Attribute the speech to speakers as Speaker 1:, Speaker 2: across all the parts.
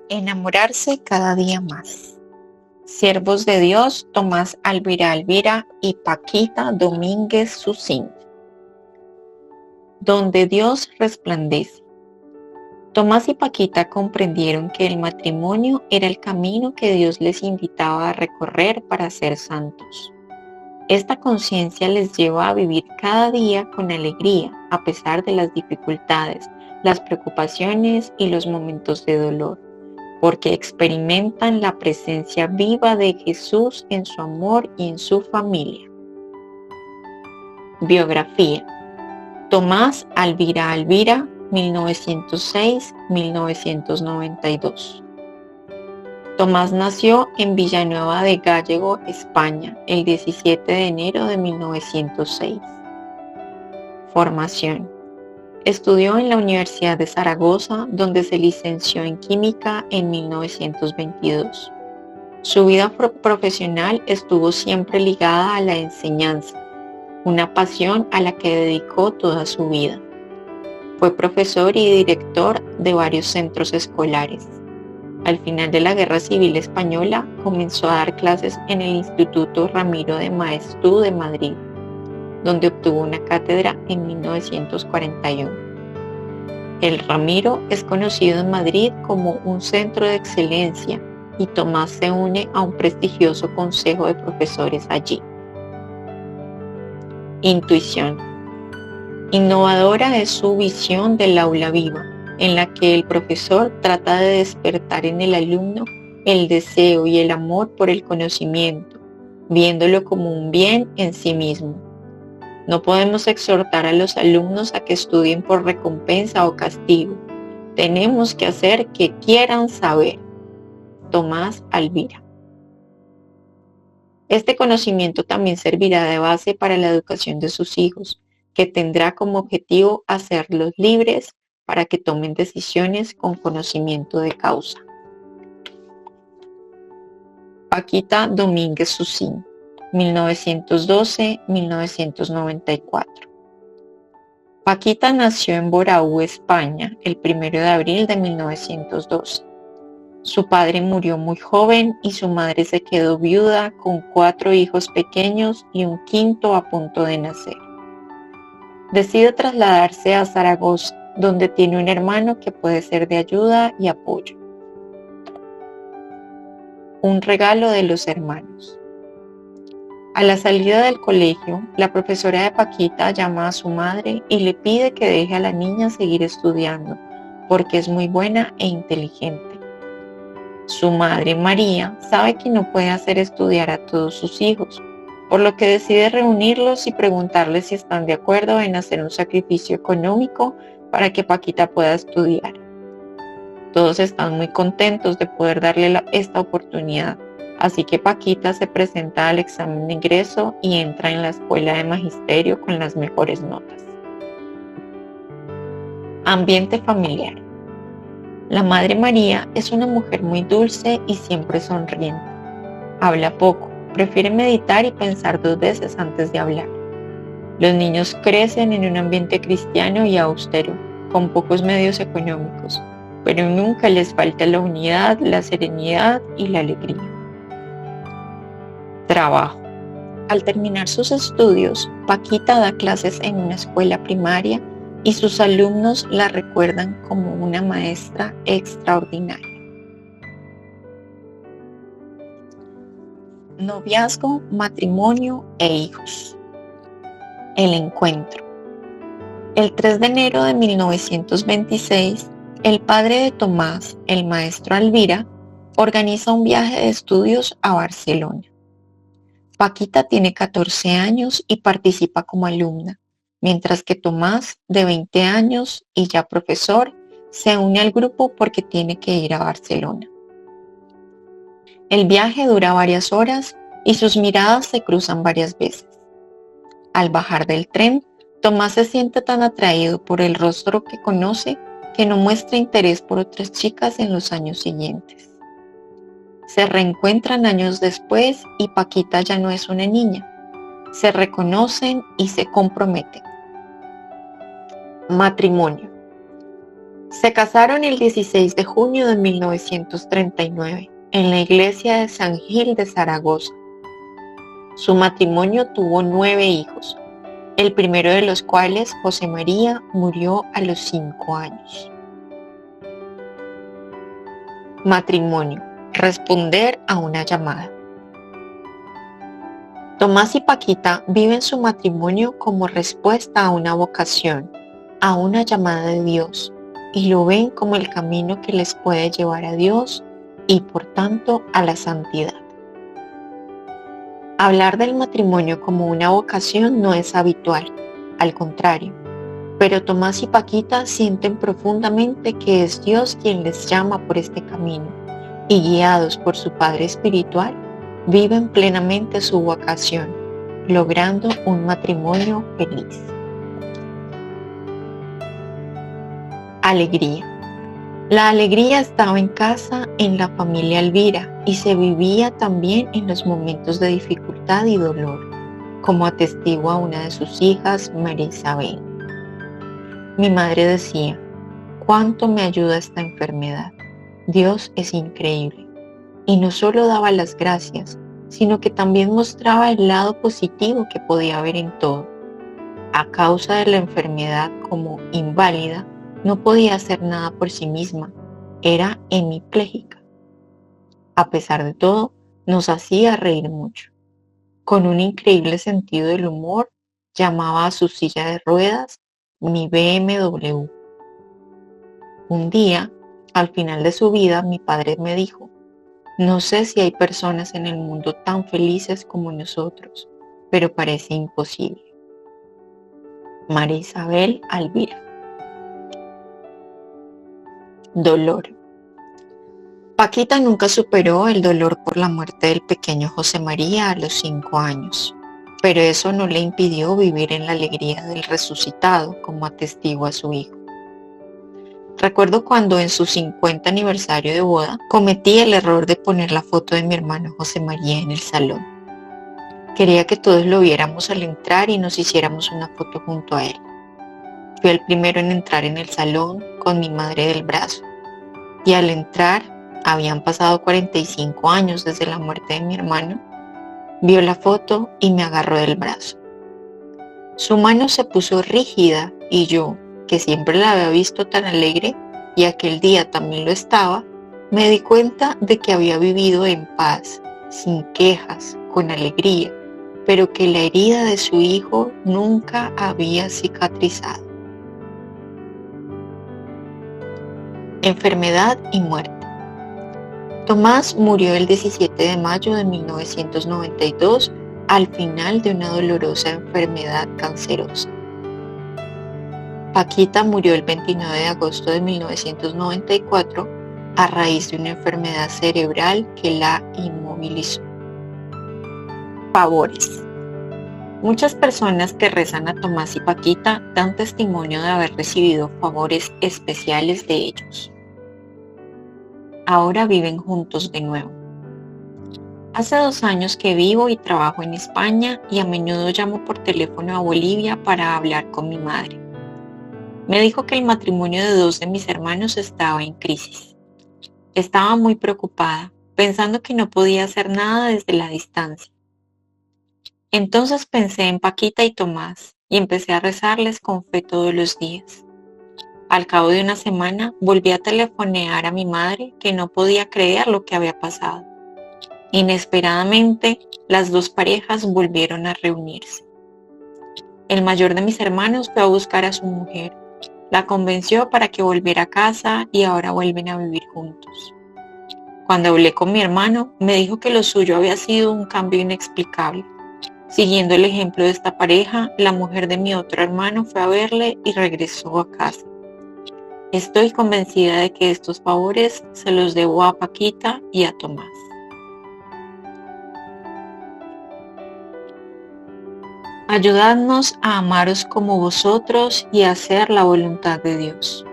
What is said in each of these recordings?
Speaker 1: Enamorarse cada día más. Siervos de Dios, Tomás Alvira y Paquita Domínguez Sucín. Donde Dios resplandece. Tomás y Paquita comprendieron que el matrimonio era el camino que Dios les invitaba a recorrer para ser santos. Esta conciencia les lleva a vivir cada día con alegría, a pesar de las dificultades, las preocupaciones y los momentos de dolor, porque experimentan la presencia viva de Jesús en su amor y en su familia. Biografía. Tomás Alvira, 1906-1992. Tomás nació en Villanueva de Gállego, España, el 17 de enero de 1906. Formación. Estudió en la Universidad de Zaragoza, donde se licenció en Química en 1922. Su vida profesional estuvo siempre ligada a la enseñanza, una pasión a la que dedicó toda su vida. Fue profesor y director de varios centros escolares. Al final de la Guerra Civil Española, comenzó a dar clases en el Instituto Ramiro de Maeztu de Madrid, donde obtuvo una cátedra en 1941. El Ramiro es conocido en Madrid como un centro de excelencia y Tomás se une a un prestigioso consejo de profesores allí. Intuición. Innovadora es su visión del aula viva, en la que el profesor trata de despertar en el alumno el deseo y el amor por el conocimiento, viéndolo como un bien en sí mismo. No podemos exhortar a los alumnos a que estudien por recompensa o castigo. Tenemos que hacer que quieran saber. Tomás Alvira. Este conocimiento también servirá de base para la educación de sus hijos, que tendrá como objetivo hacerlos libres para que tomen decisiones con conocimiento de causa. Paquita Domínguez Sucín, 1912-1994. Paquita nació en Boraú, España, el 1 de abril de 1912. Su padre murió muy joven y su madre se quedó viuda con 4 hijos pequeños y un quinto a punto de nacer. Decide trasladarse a Zaragoza, donde tiene un hermano que puede ser de ayuda y apoyo. Un regalo de los hermanos. A la salida del colegio, la profesora de Paquita llama a su madre y le pide que deje a la niña seguir estudiando, porque es muy buena e inteligente. Su madre, María, sabe que no puede hacer estudiar a todos sus hijos, por lo que decide reunirlos y preguntarles si están de acuerdo en hacer un sacrificio económico para que Paquita pueda estudiar. Todos están muy contentos de poder darle esta oportunidad, así que Paquita se presenta al examen de ingreso y entra en la escuela de magisterio con las mejores notas. Ambiente familiar. La Madre María es una mujer muy dulce y siempre sonriente. Habla poco, prefiere meditar y pensar 2 veces antes de hablar. Los niños crecen en un ambiente cristiano y austero, con pocos medios económicos, pero nunca les falta la unidad, la serenidad y la alegría. Trabajo. Al terminar sus estudios, Paquita da clases en una escuela primaria y sus alumnos la recuerdan como una maestra extraordinaria. Noviazgo, matrimonio e hijos. El encuentro. El 3 de enero de 1926, el padre de Tomás, el maestro Alvira, organiza un viaje de estudios a Barcelona. Paquita tiene 14 años y participa como alumna, mientras que Tomás, de 20 años y ya profesor, se une al grupo porque tiene que ir a Barcelona. El viaje dura varias horas y sus miradas se cruzan varias veces. Al bajar del tren, Tomás se siente tan atraído por el rostro que conoce que no muestra interés por otras chicas en los años siguientes. Se reencuentran años después y Paquita ya no es una niña. Se reconocen y se comprometen. Matrimonio. Se casaron el 16 de junio de 1939 en la iglesia de San Gil de Zaragoza. Su matrimonio tuvo 9 hijos, el primero de los cuales, José María, murió a los 5 años. Matrimonio: responder a una llamada. Tomás y Paquita viven su matrimonio como respuesta a una vocación, a una llamada de Dios, y lo ven como el camino que les puede llevar a Dios y por tanto a la santidad. Hablar del matrimonio como una vocación no es habitual, al contrario, pero Tomás y Paquita sienten profundamente que es Dios quien les llama por este camino y, guiados por su Padre espiritual, viven plenamente su vocación, logrando un matrimonio feliz. Alegría. La alegría estaba en casa en la familia Elvira y se vivía también en los momentos de dificultad y dolor, como atestigua una de sus hijas, María Isabel. Mi madre decía: «¿Cuánto me ayuda esta enfermedad? Dios es increíble». Y no solo daba las gracias, sino que también mostraba el lado positivo que podía haber en todo. A causa de la enfermedad, como inválida, no podía hacer nada por sí misma, era hemipléjica. A pesar de todo, nos hacía reír mucho. Con un increíble sentido del humor, llamaba a su silla de ruedas mi BMW. Un día, al final de su vida, mi padre me dijo: «No sé si hay personas en el mundo tan felices como nosotros, pero parece imposible». María Isabel Elvira. Dolor. Paquita nunca superó el dolor por la muerte del pequeño José María a los 5 años, pero eso no le impidió vivir en la alegría del resucitado, como atestigua su hijo. Recuerdo cuando en su 50 aniversario de boda cometí el error de poner la foto de mi hermano José María en el salón. Quería que todos lo viéramos al entrar y nos hiciéramos una foto junto a él. Fui el primero en entrar en el salón con mi madre del brazo, y al entrar, habían pasado 45 años desde la muerte de mi hermano, vio la foto y me agarró del brazo. Su mano se puso rígida y yo, que siempre la había visto tan alegre y aquel día también lo estaba, me di cuenta de que había vivido en paz, sin quejas, con alegría, pero que la herida de su hijo nunca había cicatrizado. Enfermedad y muerte. Tomás murió el 17 de mayo de 1992 al final de una dolorosa enfermedad cancerosa. Paquita murió el 29 de agosto de 1994 a raíz de una enfermedad cerebral que la inmovilizó. Favores. Muchas personas que rezan a Tomás y Paquita dan testimonio de haber recibido favores especiales de ellos. Ahora viven juntos de nuevo. Hace 2 años que vivo y trabajo en España y a menudo llamo por teléfono a Bolivia para hablar con mi madre. Me dijo que el matrimonio de 2 de mis hermanos estaba en crisis. Estaba muy preocupada, pensando que no podía hacer nada desde la distancia. Entonces pensé en Paquita y Tomás y empecé a rezarles con fe todos los días. Al cabo de una semana volví a telefonear a mi madre, que no podía creer lo que había pasado. Inesperadamente, las 2 parejas volvieron a reunirse. El mayor de mis hermanos fue a buscar a su mujer, la convenció para que volviera a casa y ahora vuelven a vivir juntos. Cuando hablé con mi hermano, me dijo que lo suyo había sido un cambio inexplicable. Siguiendo el ejemplo de esta pareja, la mujer de mi otro hermano fue a verle y regresó a casa. Estoy convencida de que estos favores se los debo a Paquita y a Tomás. Ayudadnos a amaros como vosotros y a hacer la voluntad de Dios.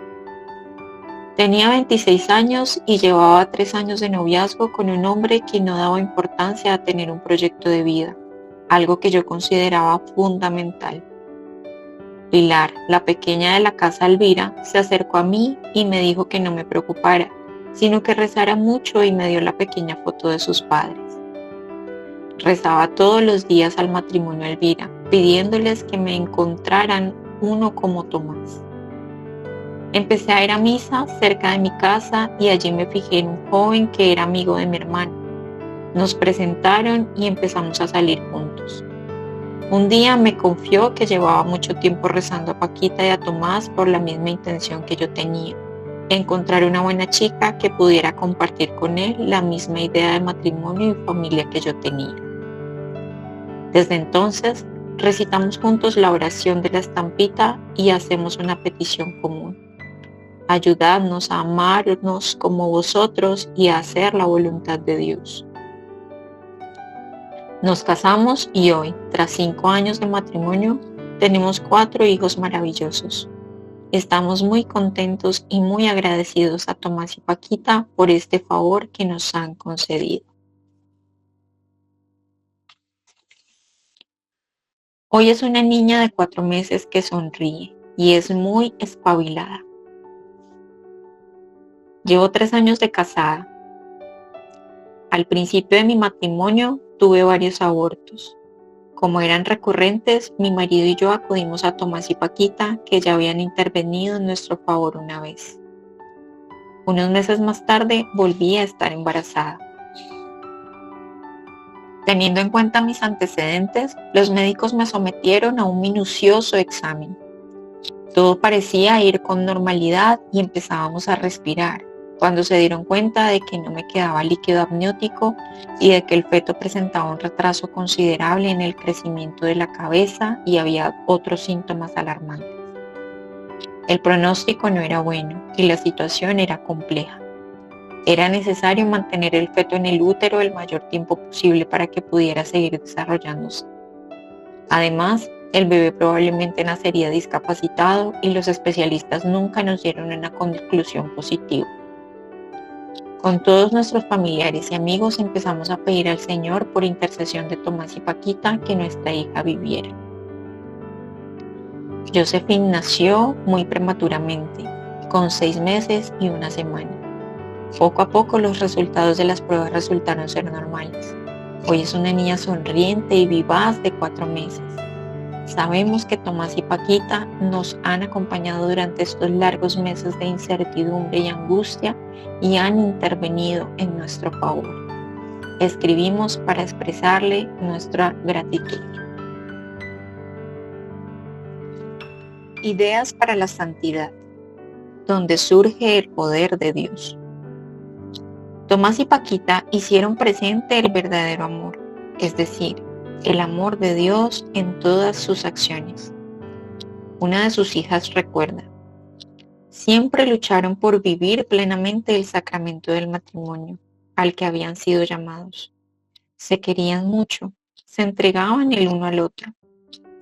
Speaker 1: Tenía 26 años y llevaba 3 años de noviazgo con un hombre que no daba importancia a tener un proyecto de vida, algo que yo consideraba fundamental. Pilar, la pequeña de la casa Elvira, se acercó a mí y me dijo que no me preocupara, sino que rezara mucho y me dio la pequeña foto de sus padres. Rezaba todos los días al matrimonio Elvira, pidiéndoles que me encontraran uno como Tomás. Empecé a ir a misa cerca de mi casa y allí me fijé en un joven que era amigo de mi hermano. Nos presentaron y empezamos a salir juntos. Un día me confió que llevaba mucho tiempo rezando a Paquita y a Tomás por la misma intención que yo tenía: encontrar una buena chica que pudiera compartir con él la misma idea de matrimonio y familia que yo tenía. Desde entonces, recitamos juntos la oración de la estampita y hacemos una petición común: ayudadnos a amarnos como vosotros y a hacer la voluntad de Dios. Nos casamos y hoy, tras 5 años de matrimonio, tenemos 4 hijos maravillosos. Estamos muy contentos y muy agradecidos a Tomás y Paquita por este favor que nos han concedido. Hoy es una niña de 4 meses que sonríe y es muy espabilada. Llevo 3 años de casada. Al principio de mi matrimonio tuve varios abortos. Como eran recurrentes, mi marido y yo acudimos a Tomás y Paquita, que ya habían intervenido en nuestro favor una vez. Unos meses más tarde volví a estar embarazada. Teniendo en cuenta mis antecedentes, los médicos me sometieron a un minucioso examen. Todo parecía ir con normalidad y empezábamos a respirar, cuando se dieron cuenta de que no me quedaba líquido amniótico y de que el feto presentaba un retraso considerable en el crecimiento de la cabeza y había otros síntomas alarmantes. El pronóstico no era bueno y la situación era compleja. Era necesario mantener el feto en el útero el mayor tiempo posible para que pudiera seguir desarrollándose. Además, el bebé probablemente nacería discapacitado y los especialistas nunca nos dieron una conclusión positiva. Con todos nuestros familiares y amigos empezamos a pedir al Señor, por intercesión de Tomás y Paquita, que nuestra hija viviera. Josephine nació muy prematuramente, con 6 meses y 1 semana. Poco a poco los resultados de las pruebas resultaron ser normales. Hoy es una niña sonriente y vivaz de 4 meses. Sabemos que Tomás y Paquita nos han acompañado durante estos largos meses de incertidumbre y angustia y han intervenido en nuestro favor. Escribimos para expresarle nuestra gratitud. Ideas para la santidad, donde surge el poder de Dios. Tomás y Paquita hicieron presente el verdadero amor, es decir, el amor de Dios en todas sus acciones. Una de sus hijas recuerda: siempre lucharon por vivir plenamente el sacramento del matrimonio, al que habían sido llamados. Se querían mucho, se entregaban el uno al otro.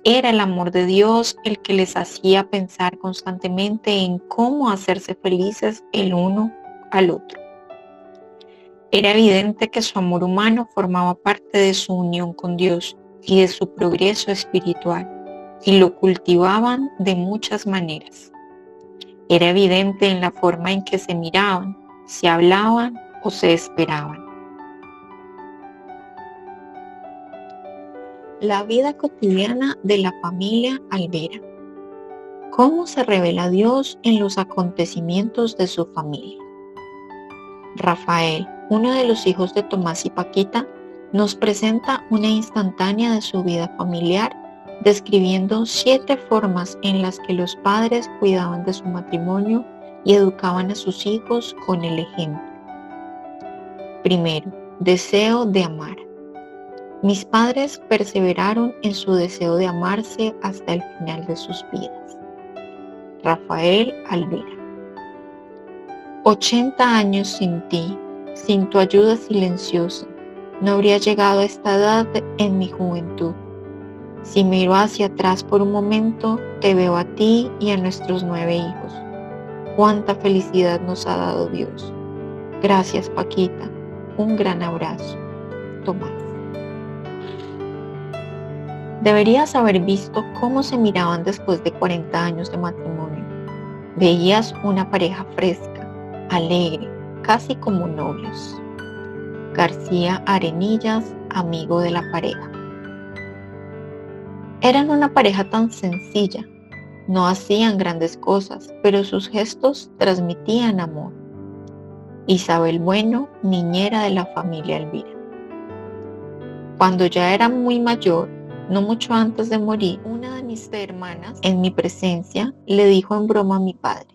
Speaker 1: Era el amor de Dios el que les hacía pensar constantemente en cómo hacerse felices el uno al otro. Era evidente que su amor humano formaba parte de su unión con Dios y de su progreso espiritual, y lo cultivaban de muchas maneras. Era evidente en la forma en que se miraban, se hablaban o se esperaban. La vida cotidiana de la familia Alvera. ¿Cómo se revela Dios en los acontecimientos de su familia? Rafael, uno de los hijos de Tomás y Paquita, nos presenta una instantánea de su vida familiar, describiendo 7 formas en las que los padres cuidaban de su matrimonio y educaban a sus hijos con el ejemplo. Primero, deseo de amar. Mis padres perseveraron en su deseo de amarse hasta el final de sus vidas. Rafael Alvera. 80 años sin ti, sin tu ayuda silenciosa, no habría llegado a esta edad en mi juventud. Si miro hacia atrás por un momento, te veo a ti y a nuestros 9 hijos. Cuánta felicidad nos ha dado Dios. Gracias, Paquita. Un gran abrazo. Tomás. Deberías haber visto cómo se miraban después de 40 años de matrimonio. Veías una pareja fresca, alegre, casi como novios. García Arenillas, amigo de la pareja. Eran una pareja tan sencilla. No hacían grandes cosas, pero sus gestos transmitían amor. Isabel Bueno, niñera de la familia Elvira. Cuando ya era muy mayor, no mucho antes de morir, una de mis hermanas, en mi presencia, le dijo en broma a mi padre: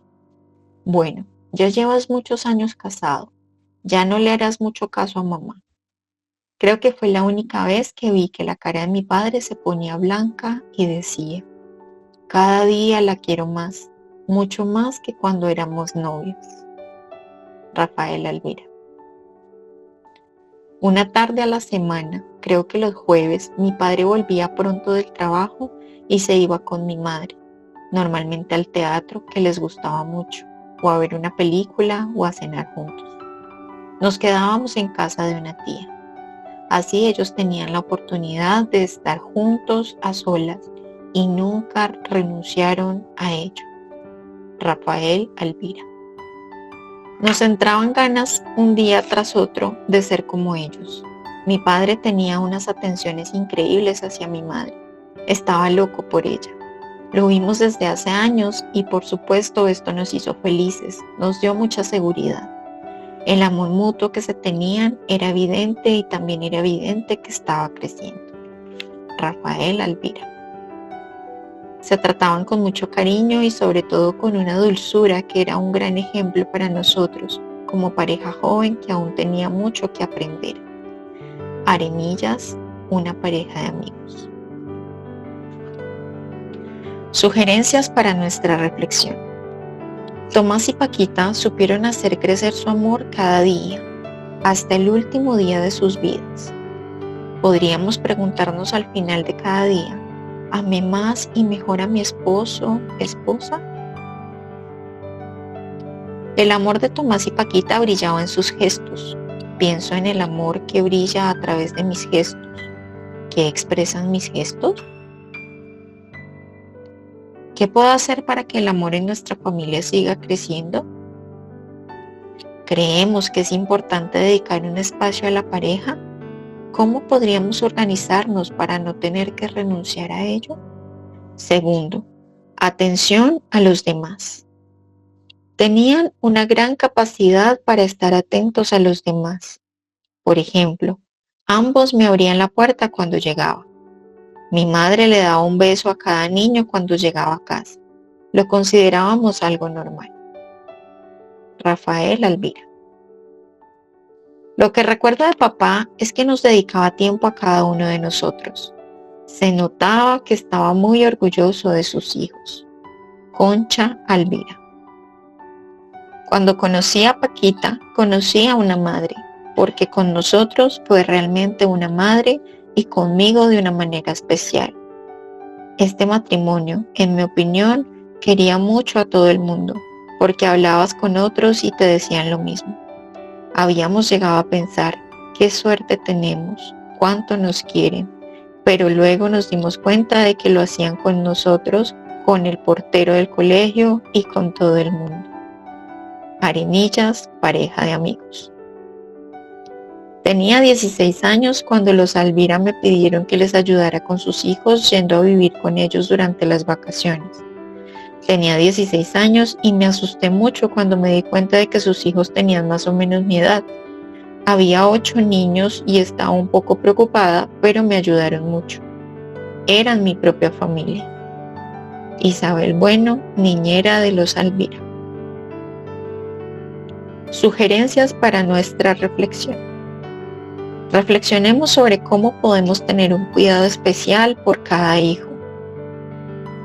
Speaker 1: bueno, ya llevas muchos años casado, ya no le harás mucho caso a mamá. Creo que fue la única vez que vi que la cara de mi padre se ponía blanca y decía: cada día la quiero más, mucho más que cuando éramos novios. Rafael Elvira. Una tarde a la semana, creo que los jueves, mi padre volvía pronto del trabajo y se iba con mi madre, normalmente al teatro, que les gustaba mucho, o a ver una película o a cenar juntos. Nos quedábamos en casa de una tía. Así ellos tenían la oportunidad de estar juntos a solas y nunca renunciaron a ello. Rafael Elvira. Nos entraban ganas un día tras otro de ser como ellos. Mi padre tenía unas atenciones increíbles hacia mi madre. Estaba loco por ella. Lo vimos desde hace años y por supuesto esto nos hizo felices, nos dio mucha seguridad. El amor mutuo que se tenían era evidente y también era evidente que estaba creciendo. Rafael Elvira. Se trataban con mucho cariño y sobre todo con una dulzura que era un gran ejemplo para nosotros, como pareja joven que aún tenía mucho que aprender. Arenillas, una pareja de amigos. Sugerencias para nuestra reflexión. Tomás y Paquita supieron hacer crecer su amor cada día, hasta el último día de sus vidas. Podríamos preguntarnos al final de cada día: ¿amé más y mejor a mi esposo, esposa? El amor de Tomás y Paquita brillaba en sus gestos. Pienso en el amor que brilla a través de mis gestos. ¿Qué expresan mis gestos? ¿Qué puedo hacer para que el amor en nuestra familia siga creciendo? ¿Creemos que es importante dedicar un espacio a la pareja? ¿Cómo podríamos organizarnos para no tener que renunciar a ello? Segundo, atención a los demás. Tenían una gran capacidad para estar atentos a los demás. Por ejemplo, ambos me abrían la puerta cuando llegaba. Mi madre le daba un beso a cada niño cuando llegaba a casa. Lo considerábamos algo normal. Rafael Elvira. Lo que recuerdo de papá es que nos dedicaba tiempo a cada uno de nosotros. Se notaba que estaba muy orgulloso de sus hijos. Concha Elvira. Cuando conocí a Paquita, conocí a una madre, porque con nosotros fue realmente una madre y conmigo de una manera especial. Este matrimonio, en mi opinión, quería mucho a todo el mundo, porque hablabas con otros y te decían lo mismo. Habíamos llegado a pensar: qué suerte tenemos, cuánto nos quieren, pero luego nos dimos cuenta de que lo hacían con nosotros, con el portero del colegio y con todo el mundo. Arenillas, pareja de amigos. Tenía 16 años cuando los Elvira me pidieron que les ayudara con sus hijos yendo a vivir con ellos durante las vacaciones. Tenía 16 años y me asusté mucho cuando me di cuenta de que sus hijos tenían más o menos mi edad. Había 8 niños y estaba un poco preocupada, pero me ayudaron mucho. Eran mi propia familia. Isabel Bueno, niñera de los Elvira. Sugerencias para nuestra reflexión. Reflexionemos sobre cómo podemos tener un cuidado especial por cada hijo.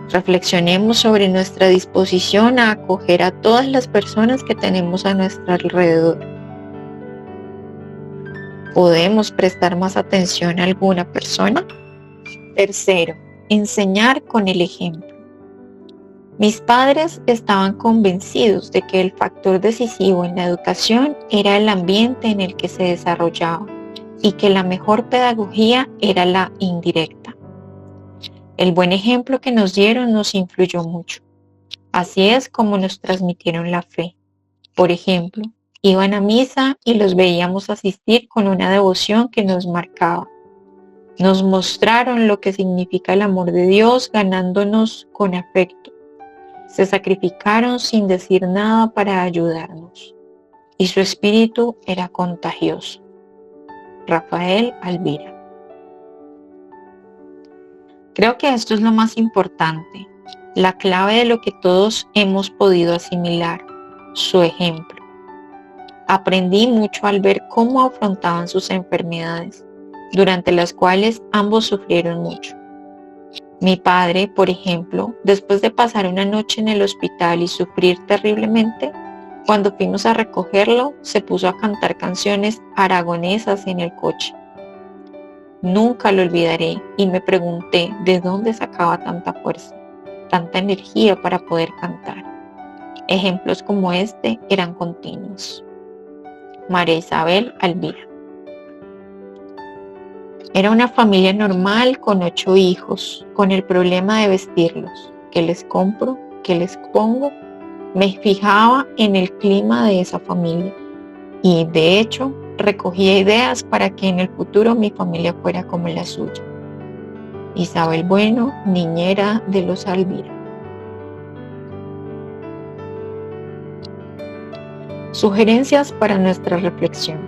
Speaker 1: Reflexionemos sobre nuestra disposición a acoger a todas las personas que tenemos a nuestro alrededor. ¿Podemos prestar más atención a alguna persona? Tercero, enseñar con el ejemplo. Mis padres estaban convencidos de que el factor decisivo en la educación era el ambiente en el que se desarrollaba y que la mejor pedagogía era la indirecta. El buen ejemplo que nos dieron nos influyó mucho. Así es como nos transmitieron la fe. Por ejemplo, iban a misa y los veíamos asistir con una devoción que nos marcaba. Nos mostraron lo que significa el amor de Dios ganándonos con afecto. Se sacrificaron sin decir nada para ayudarnos. Y su espíritu era contagioso. Rafael Alvira. Creo que esto es lo más importante, la clave de lo que todos hemos podido asimilar, su ejemplo. Aprendí mucho al ver cómo afrontaban sus enfermedades, durante las cuales ambos sufrieron mucho. Mi padre, por ejemplo, después de pasar una noche en el hospital y sufrir terriblemente, cuando fuimos a recogerlo, se puso a cantar canciones aragonesas en el coche. Nunca lo olvidaré y me pregunté de dónde sacaba tanta fuerza, tanta energía para poder cantar. Ejemplos como este eran continuos. María Isabel Alvira. Era una familia normal con 8 hijos, con el problema de vestirlos. ¿Qué les compro? ¿Qué les pongo? Me fijaba en el clima de esa familia y, de hecho, recogía ideas para que en el futuro mi familia fuera como la suya. Isabel Bueno, niñera de los Alvira. Sugerencias para nuestra reflexión.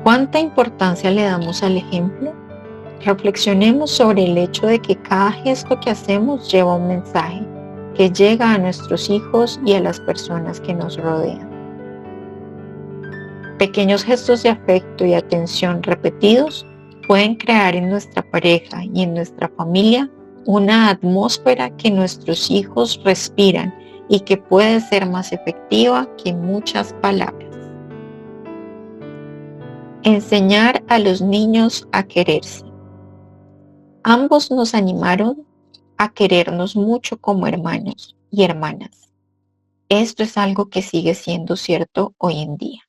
Speaker 1: ¿Cuánta importancia le damos al ejemplo? Reflexionemos sobre el hecho de que cada gesto que hacemos lleva un mensaje que llega a nuestros hijos y a las personas que nos rodean. Pequeños gestos de afecto y atención repetidos pueden crear en nuestra pareja y en nuestra familia una atmósfera que nuestros hijos respiran y que puede ser más efectiva que muchas palabras. Enseñar a los niños a quererse. Ambos nos animaron a querernos mucho como hermanos y hermanas. Esto es algo que sigue siendo cierto hoy en día.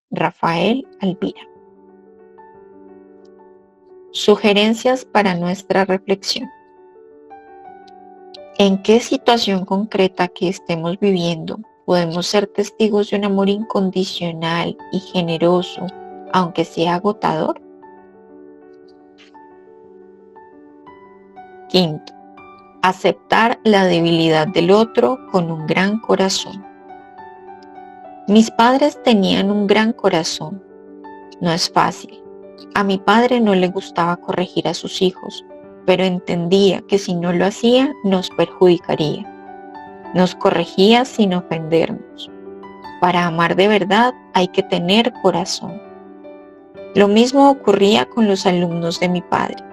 Speaker 1: Rafael Alvira. Sugerencias para nuestra reflexión. ¿En qué situación concreta que estemos viviendo podemos ser testigos de un amor incondicional y generoso, aunque sea agotador? Quinto, aceptar la debilidad del otro con un gran corazón. Mis padres tenían un gran corazón. No es fácil. A mi padre no le gustaba corregir a sus hijos, pero entendía que si no lo hacía nos perjudicaría. Nos corregía sin ofendernos. Para amar de verdad hay que tener corazón. Lo mismo ocurría con los alumnos de mi padre.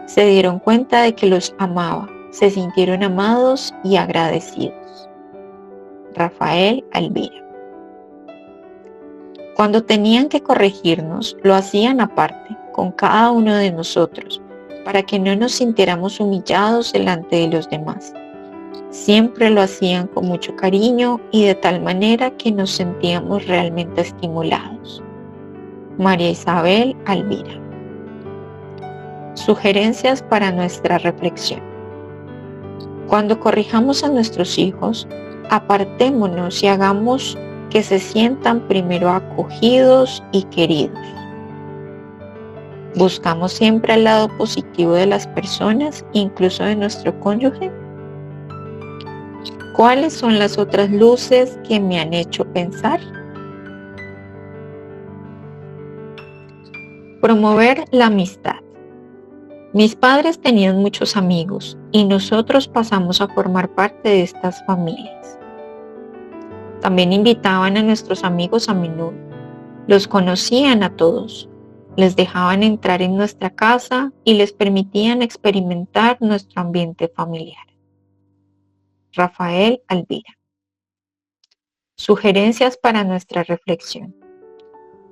Speaker 1: Se dieron cuenta de que los amaba, se sintieron amados y agradecidos. Rafael Alvira. Cuando tenían que corregirnos, lo hacían aparte, con cada uno de nosotros, para que no nos sintiéramos humillados delante de los demás. Siempre lo hacían con mucho cariño y de tal manera que nos sentíamos realmente estimulados. María Isabel Alvira. Sugerencias para nuestra reflexión. Cuando corrijamos a nuestros hijos, apartémonos y hagamos que se sientan primero acogidos y queridos. ¿Buscamos siempre el lado positivo de las personas, incluso de nuestro cónyuge? ¿Cuáles son las otras luces que me han hecho pensar? Promover la amistad. Mis padres tenían muchos amigos y nosotros pasamos a formar parte de estas familias. También invitaban a nuestros amigos a menudo. Los conocían a todos. Les dejaban entrar en nuestra casa y les permitían experimentar nuestro ambiente familiar. Rafael Alvira. Sugerencias para nuestra reflexión.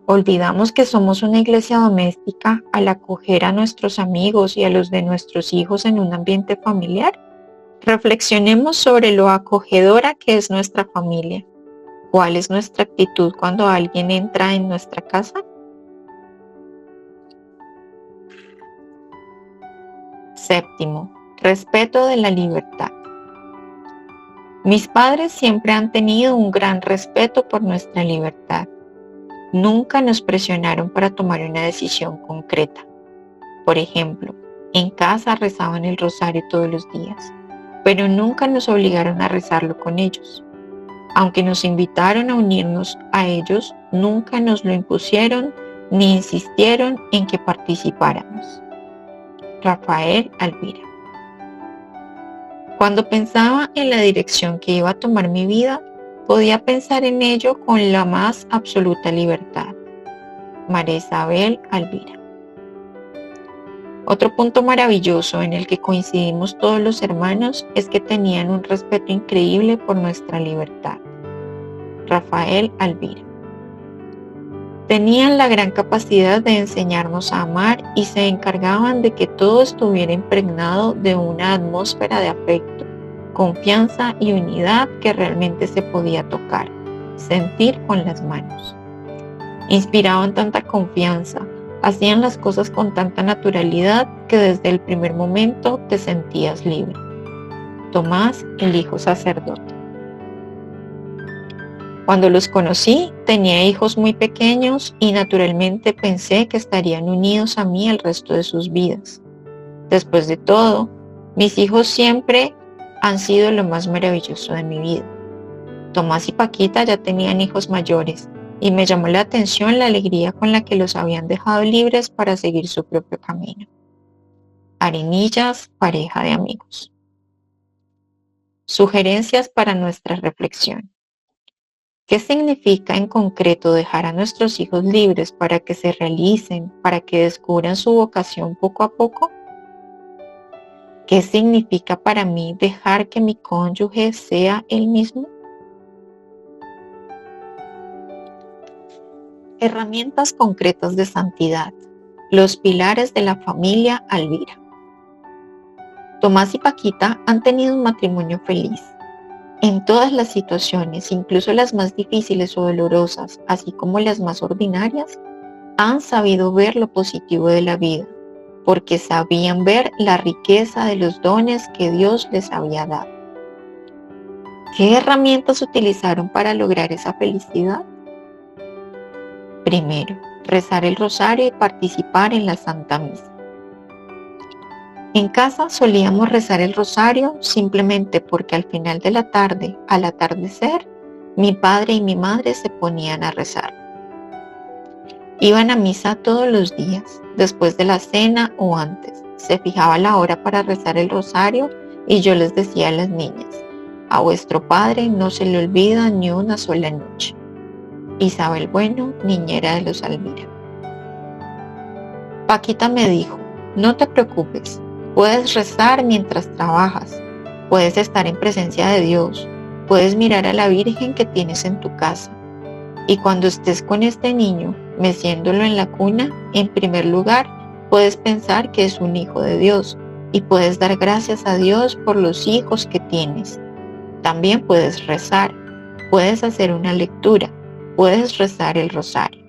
Speaker 1: Olvidamos que somos una iglesia doméstica al acoger a nuestros amigos y a los de nuestros hijos en un ambiente familiar. Reflexionemos sobre lo acogedora que es nuestra familia. ¿Cuál es nuestra actitud cuando alguien entra en nuestra casa? Séptimo, respeto de la libertad. Mis padres siempre han tenido un gran respeto por nuestra libertad. Nunca nos presionaron para tomar una decisión concreta. Por ejemplo, en casa rezaban el rosario todos los días, pero nunca nos obligaron a rezarlo con ellos. Aunque nos invitaron a unirnos a ellos, nunca nos lo impusieron ni insistieron en que participáramos. Rafael Alvira. Cuando pensaba en la dirección que iba a tomar mi vida, podía pensar en ello con la más absoluta libertad. María Isabel Alvira. Otro punto maravilloso en el que coincidimos todos los hermanos es que tenían un respeto increíble por nuestra libertad. Rafael Alvira. Tenían la gran capacidad de enseñarnos a amar y se encargaban de que todo estuviera impregnado de una atmósfera de afecto, confianza y unidad que realmente se podía tocar, sentir con las manos. Inspiraban tanta confianza, hacían las cosas con tanta naturalidad que desde el primer momento te sentías libre. Tomás, el hijo sacerdote. Cuando los conocí, tenía hijos muy pequeños y naturalmente pensé que estarían unidos a mí el resto de sus vidas. Después de todo, mis hijos siempre han sido lo más maravilloso de mi vida. Tomás y Paquita ya tenían hijos mayores y me llamó la atención la alegría con la que los habían dejado libres para seguir su propio camino. Arenillas, pareja de amigos. Sugerencias para nuestra reflexión. ¿Qué significa en concreto dejar a nuestros hijos libres para que se realicen, para que descubran su vocación poco a poco? ¿Qué significa para mí dejar que mi cónyuge sea él mismo? Herramientas concretas de santidad. Los pilares de la familia Alvira. Tomás y Paquita han tenido un matrimonio feliz. En todas las situaciones, incluso las más difíciles o dolorosas, así como las más ordinarias, han sabido ver lo positivo de la vida, porque sabían ver la riqueza de los dones que Dios les había dado. ¿Qué herramientas utilizaron para lograr esa felicidad? Primero, rezar el rosario y participar en la Santa Misa. En casa solíamos rezar el rosario simplemente porque al final de la tarde, al atardecer, mi padre y mi madre se ponían a rezar. Iban a misa todos los días, después de la cena o antes. Se fijaba la hora para rezar el rosario y yo les decía a las niñas: a vuestro padre no se le olvida ni una sola noche. Isabel Bueno, niñera de los Alvira. Paquita me dijo: no te preocupes. Puedes rezar mientras trabajas, puedes estar en presencia de Dios, puedes mirar a la Virgen que tienes en tu casa. Y cuando estés con este niño, meciéndolo en la cuna, en primer lugar, puedes pensar que es un hijo de Dios y puedes dar gracias a Dios por los hijos que tienes. También puedes rezar, puedes hacer una lectura, puedes rezar el rosario.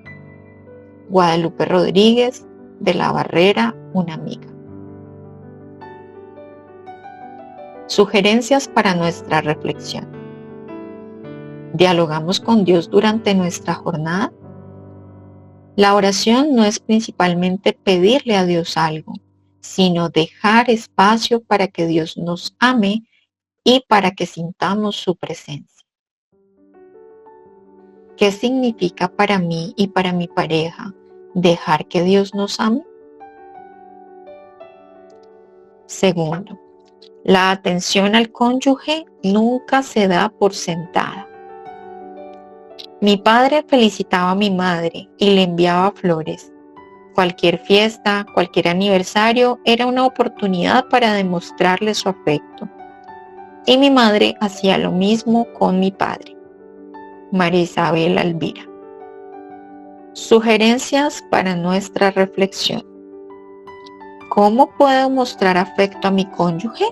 Speaker 1: Guadalupe Rodríguez, de la Barrera, una amiga. Sugerencias para nuestra reflexión. ¿Dialogamos con Dios durante nuestra jornada? La oración no es principalmente pedirle a Dios algo, sino dejar espacio para que Dios nos ame y para que sintamos su presencia. ¿Qué significa para mí y para mi pareja dejar que Dios nos ame? Segundo, la atención al cónyuge nunca se da por sentada. Mi padre felicitaba a mi madre y le enviaba flores. Cualquier fiesta, cualquier aniversario era una oportunidad para demostrarle su afecto. Y mi madre hacía lo mismo con mi padre. María Isabel Alvira. Sugerencias para nuestra reflexión. ¿Cómo puedo mostrar afecto a mi cónyuge?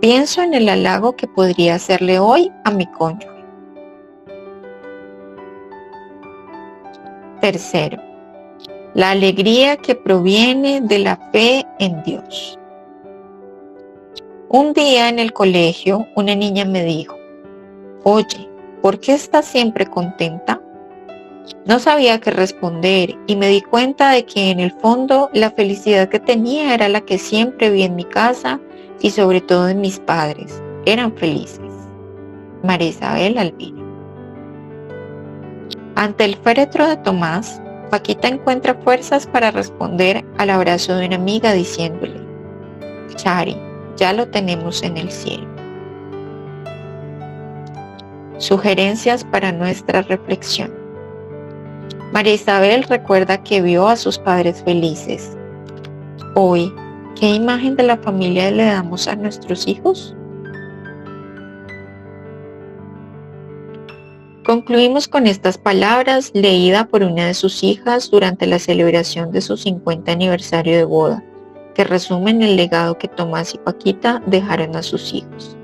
Speaker 1: Pienso en el halago que podría hacerle hoy a mi cónyuge. Tercero, la alegría que proviene de la fe en Dios. Un día en el colegio, una niña me dijo: oye, ¿por qué estás siempre contenta? No sabía qué responder y me di cuenta de que en el fondo la felicidad que tenía era la que siempre vi en mi casa y sobre todo en mis padres. Eran felices. María Isabel Alvira. Ante el féretro de Tomás, Paquita encuentra fuerzas para responder al abrazo de una amiga diciéndole: Chari, ya lo tenemos en el cielo. Sugerencias para nuestra reflexión. María Isabel recuerda que vio a sus padres felices. Hoy, ¿qué imagen de la familia le damos a nuestros hijos? Concluimos con estas palabras leídas por una de sus hijas durante la celebración de su 50 aniversario de boda, que resumen el legado que Tomás y Paquita dejaron a sus hijos.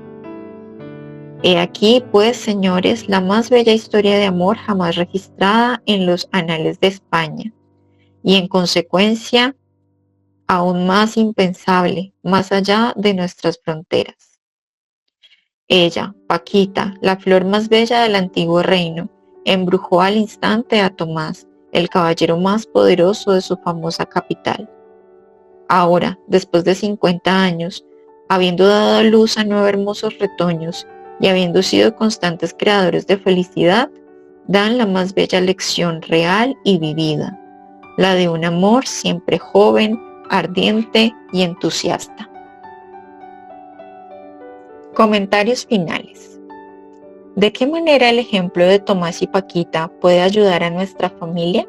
Speaker 1: He aquí, pues, señores, la más bella historia de amor jamás registrada en los anales de España, y en consecuencia, aún más impensable, más allá de nuestras fronteras. Ella, Paquita, la flor más bella del antiguo reino, embrujó al instante a Tomás, el caballero más poderoso de su famosa capital. Ahora, después de 50 años, habiendo dado a luz a 9 hermosos retoños y habiendo sido constantes creadores de felicidad, dan la más bella lección real y vivida, la de un amor siempre joven, ardiente y entusiasta. Comentarios finales. ¿De qué manera el ejemplo de Tomás y Paquita puede ayudar a nuestra familia?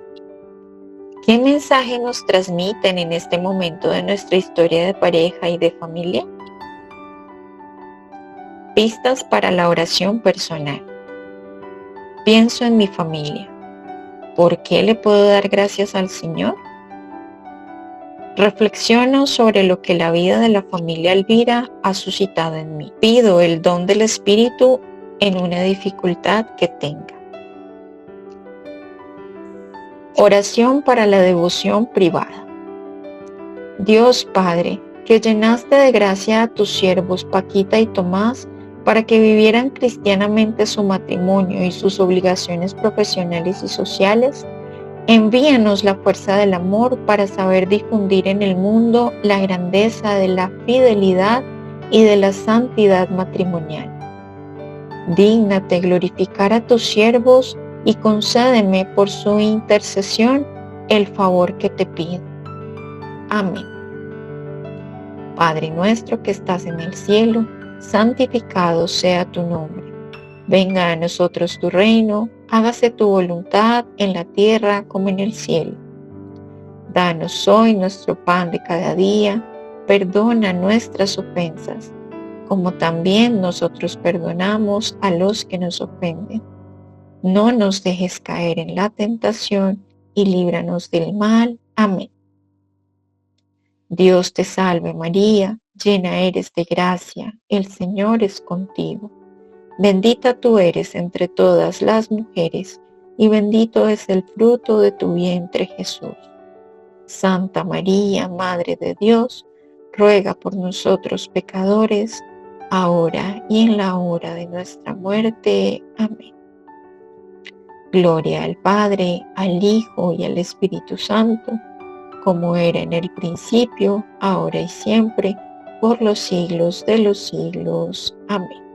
Speaker 1: ¿Qué mensaje nos transmiten en este momento de nuestra historia de pareja y de familia? Pistas para la oración personal. Pienso en mi familia. ¿Por qué le puedo dar gracias al Señor? Reflexiono sobre lo que la vida de la familia Alvira ha suscitado en mí. Pido el don del Espíritu en una dificultad que tenga. Oración para la devoción privada. Dios Padre, que llenaste de gracia a tus siervos Paquita y Tomás para que vivieran cristianamente su matrimonio y sus obligaciones profesionales y sociales, envíanos la fuerza del amor para saber difundir en el mundo la grandeza de la fidelidad y de la santidad matrimonial. Dígnate glorificar a tus siervos y concédeme por su intercesión el favor que te pido. Amén. Padre nuestro que estás en el cielo, santificado sea tu nombre. Venga a nosotros tu reino, hágase tu voluntad en la tierra como en el cielo. Danos hoy nuestro pan de cada día, perdona nuestras ofensas, como también nosotros perdonamos a los que nos ofenden. No nos dejes caer en la tentación y líbranos del mal. Amén. Dios te salve María, llena eres de gracia, el Señor es contigo. Bendita tú eres entre todas las mujeres, y bendito es el fruto de tu vientre Jesús. Santa María, Madre de Dios, ruega por nosotros pecadores, ahora y en la hora de nuestra muerte. Amén. Gloria al Padre, al Hijo y al Espíritu Santo, como era en el principio, ahora y siempre, por los siglos de los siglos. Amén.